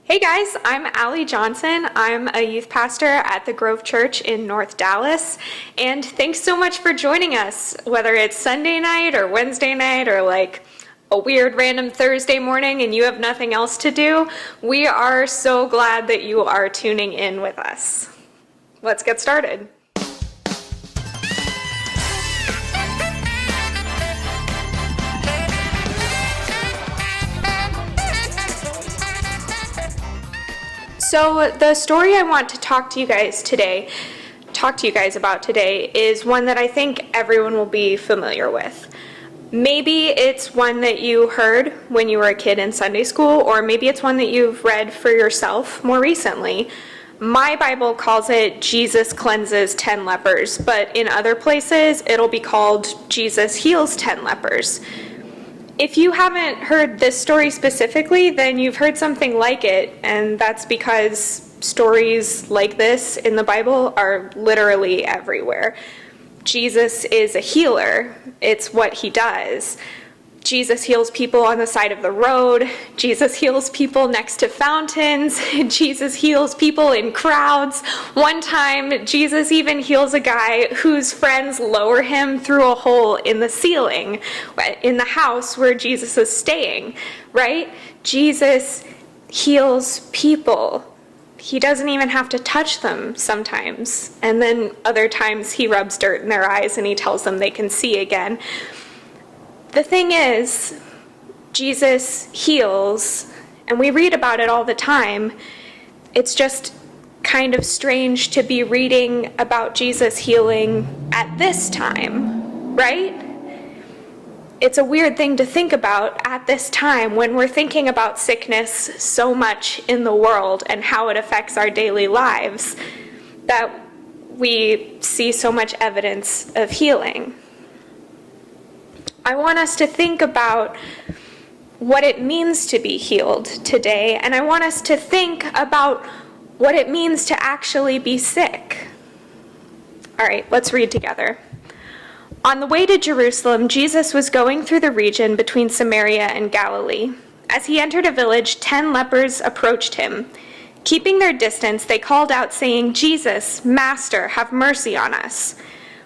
Hey guys, I'm Allie Johnson. I'm a youth pastor at the Grove Church in North Dallas, and thanks so much for joining us, whether it's Sunday night or Wednesday night or like a weird random Thursday morning and you have nothing else to do. We are so glad that you are tuning in with us. Let's get started. So the story I want to talk to you guys about today is one that I think everyone will be familiar with. Maybe it's one that you heard when you were a kid in Sunday school, or maybe it's one that you've read for yourself more recently. My Bible calls it Jesus cleanses 10 lepers, but in other places it'll be called Jesus heals 10 lepers. If you haven't heard this story specifically, then you've heard something like it, and that's because stories like this in the Bible are literally everywhere. Jesus is a healer. It's what he does. Jesus heals people on the side of the road. Jesus heals people next to fountains. Jesus heals people in crowds. One time, Jesus even heals a guy whose friends lower him through a hole in the ceiling in the house where Jesus is staying, right? Jesus heals people. He doesn't even have to touch them sometimes. And then other times he rubs dirt in their eyes and he tells them they can see again. The thing is, Jesus heals, and we read about it all the time. It's just kind of strange to be reading about Jesus healing at this time, right? It's a weird thing to think about at this time when we're thinking about sickness so much in the world and how it affects our daily lives, that we see so much evidence of healing. I want us to think about what it means to be healed today, and I want us to think about what it means to actually be sick. All right, let's read together. On the way to Jerusalem, Jesus was going through the region between Samaria and Galilee. As he entered a village, 10 lepers approached him. Keeping their distance, they called out, saying, "Jesus, Master, have mercy on us."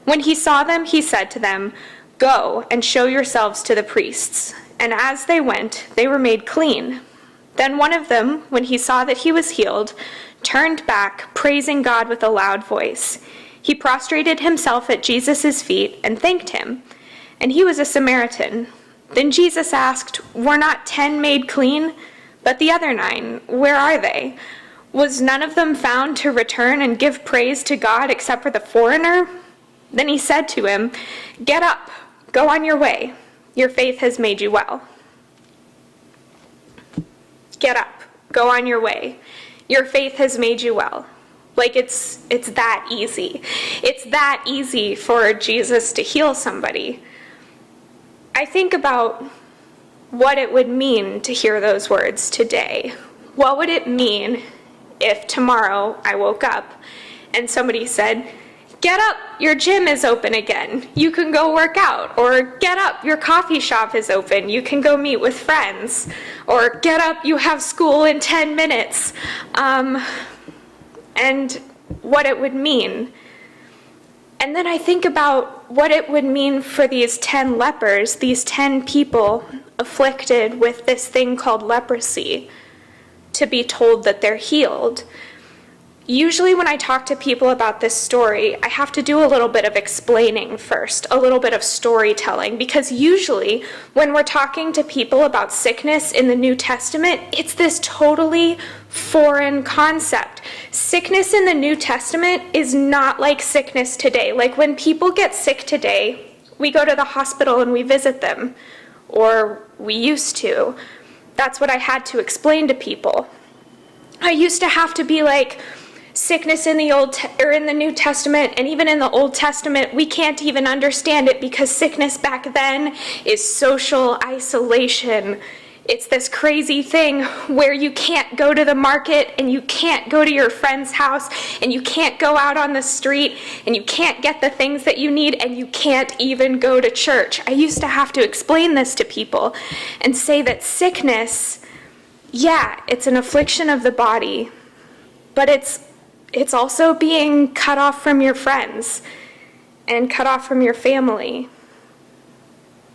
When he saw them, he said to them, "Go and show yourselves to the priests." And as they went, they were made clean. Then one of them, when he saw that he was healed, turned back, praising God with a loud voice. He prostrated himself at Jesus' feet and thanked him. And he was a Samaritan. Then Jesus asked, "Were not 10 made clean? But the other 9, where are they? Was none of them found to return and give praise to God except for the foreigner?" Then he said to him, "Get up. Go on your way. Your faith has made you well." Get up. Go on your way. Your faith has made you well. Like it's that easy. It's that easy for Jesus to heal somebody. I think about what it would mean to hear those words today. What would it mean if tomorrow I woke up and somebody said, "Get up, your gym is open again. You can go work out." Or, "Get up, your coffee shop is open. You can go meet with friends." Or, "Get up, you have school in 10 minutes. And what it would mean. And then I think about what it would mean for these 10 lepers, these 10 people afflicted with this thing called leprosy, to be told that they're healed. Usually when I talk to people about this story, I have to do a little bit of explaining first, a little bit of storytelling, because usually when we're talking to people about sickness in the New Testament, it's this totally foreign concept. Sickness in the New Testament is not like sickness today. Like when people get sick today, we go to the hospital and we visit them, or we used to. That's what I had to explain to people. I used to have to be like, sickness in the in the New Testament, and even in the Old Testament, we can't even understand it because sickness back then is social isolation. It's this crazy thing where you can't go to the market and you can't go to your friend's house and you can't go out on the street and you can't get the things that you need and you can't even go to church. I used to have to explain this to people and say that sickness Yeah, it's an affliction of the body, but it's also being cut off from your friends and cut off from your family.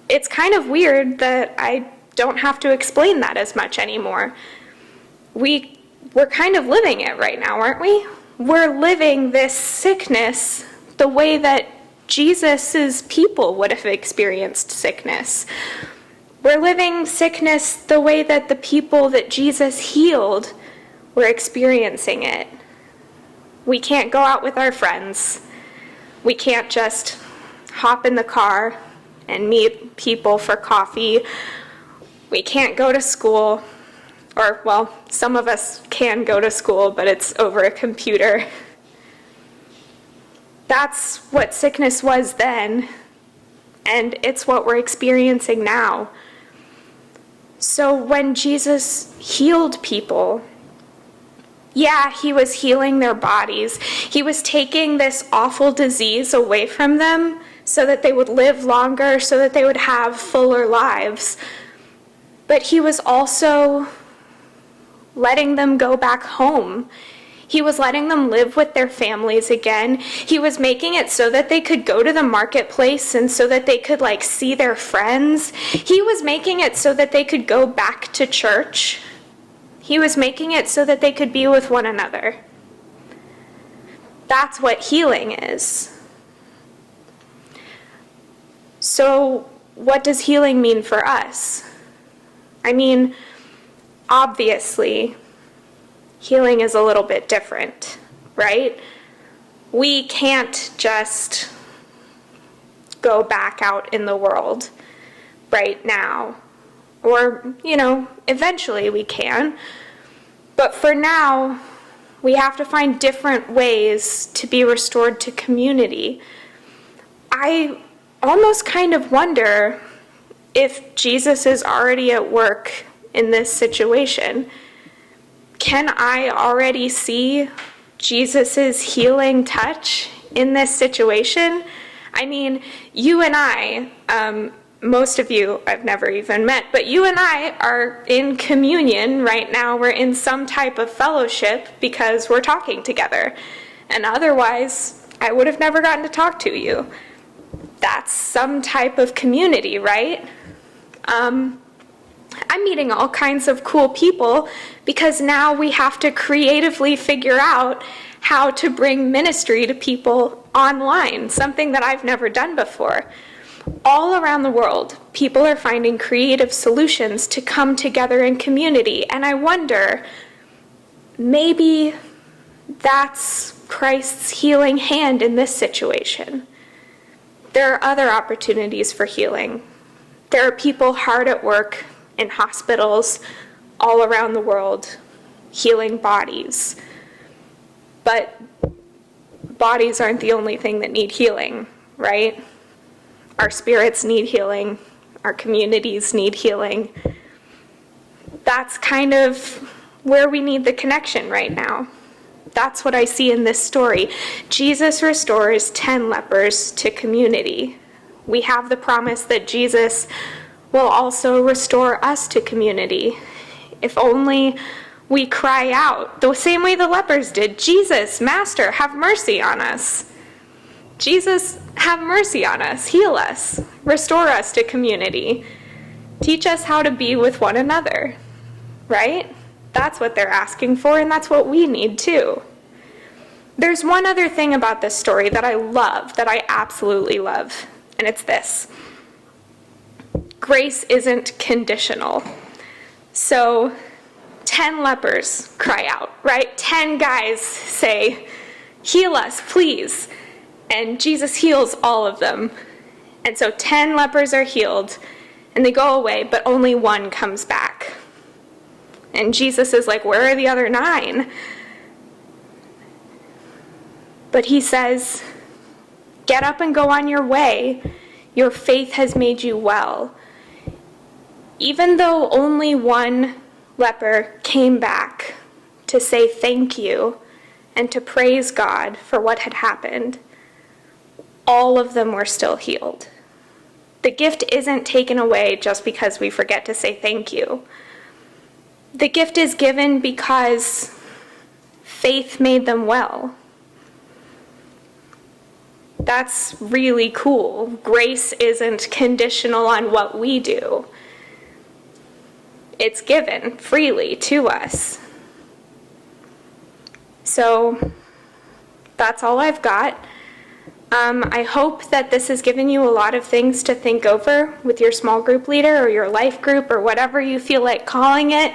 It's kind of weird that I don't have to explain that as much anymore. We're kind of living it right now, aren't we? We're living this sickness the way that Jesus's people would have experienced sickness. We're living sickness the way that the people that Jesus healed were experiencing it. We can't go out with our friends. We can't just hop in the car and meet people for coffee. We can't go to school. Or, well, some of us can go to school, but it's over a computer. That's what sickness was then, and it's what we're experiencing now. So when Jesus healed people, yeah, he was healing their bodies. He was taking this awful disease away from them so that they would live longer, so that they would have fuller lives. But he was also letting them go back home. He was letting them live with their families again. He was making it so that they could go to the marketplace and so that they could see their friends. He was making it so that they could go back to church. He was making it so that they could be with one another. That's what healing is. So, what does healing mean for us? I mean, obviously, healing is a little bit different, right? We can't just go back out in the world right now. Or, eventually we can. But for now, we have to find different ways to be restored to community. I almost kind of wonder if Jesus is already at work in this situation. Can I already see Jesus' healing touch in this situation? I mean, you and I, most of you I've never even met, but you and I are in communion right now. We're in some type of fellowship because we're talking together. And otherwise, I would have never gotten to talk to you. That's some type of community, right? I'm meeting all kinds of cool people because now we have to creatively figure out how to bring ministry to people online, something that I've never done before. All around the world, people are finding creative solutions to come together in community, and I wonder, maybe that's Christ's healing hand in this situation. There are other opportunities for healing. There are people hard at work in hospitals all around the world, healing bodies. But bodies aren't the only thing that need healing, right? Our spirits need healing. Our communities need healing. That's kind of where we need the connection right now. That's what I see in this story. Jesus restores 10 lepers to community. We have the promise that Jesus will also restore us to community. If only we cry out the same way the lepers did, Jesus, Master, have mercy on us. Jesus, have mercy on us, heal us, restore us to community. Teach us how to be with one another, right? That's what they're asking for, and that's what we need too. There's one other thing about this story that I love, that I absolutely love, and it's this. Grace isn't conditional. So 10 lepers cry out, right? 10 guys say, heal us, please. And Jesus heals all of them. And so 10 lepers are healed, and they go away, but only one comes back. And Jesus is like, where are the other 9? But he says, get up and go on your way. Your faith has made you well. Even though only one leper came back to say thank you and to praise God for what had happened, all of them were still healed. The gift isn't taken away just because we forget to say thank you. The gift is given because faith made them well. That's really cool. Grace isn't conditional on what we do. It's given freely to us. So that's all I've got. I hope that this has given you a lot of things to think over with your small group leader or your life group or whatever you feel like calling it.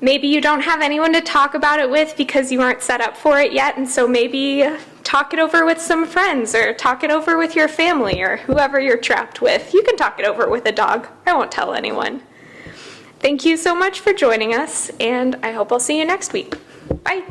Maybe you don't have anyone to talk about it with because you aren't set up for it yet, and so maybe talk it over with some friends or talk it over with your family or whoever you're trapped with. You can talk it over with a dog. I won't tell anyone. Thank you so much for joining us, and I hope I'll see you next week. Bye.